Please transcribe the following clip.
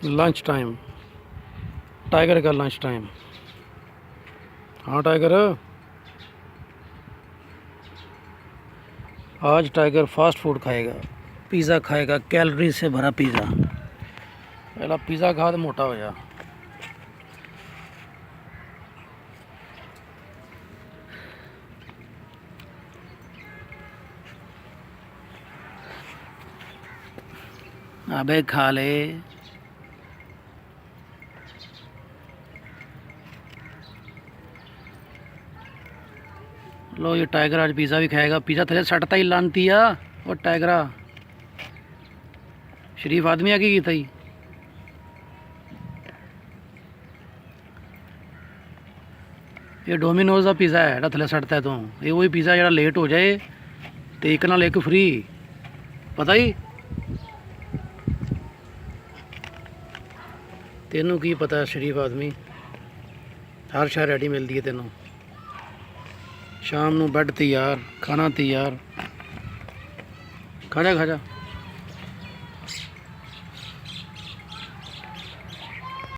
Lunch time, tiger का lunch time. हाँ tiger, आज टाइगर फास्ट फूड खाएगा, पिज़्ज़ा खाएगा, कैलोरी से भरा पिज़्ज़ा। पहला पिज़्ज़ा खा तो मोटा हो जा। अबे खा ले। लो ये टाइगर आज पिज़्ज़ा भी खाएगा। पिज़्ज़ा तेरे सटता ही लानती है और टाइगरा शरीफ आदमी आ की थी। ये डोमिनोज का पिज़्ज़ा है थले सटता है तू। ये वही पिज़्ज़ा जरा लेट हो जाए तो एक नाल एक फ्री, पता ही तेनू की पता शरीफ आदमी। हर शह रेडी मिलती है तेनों। शाम नू बैड तैयार, खाना तैयार। खा जा खा जा।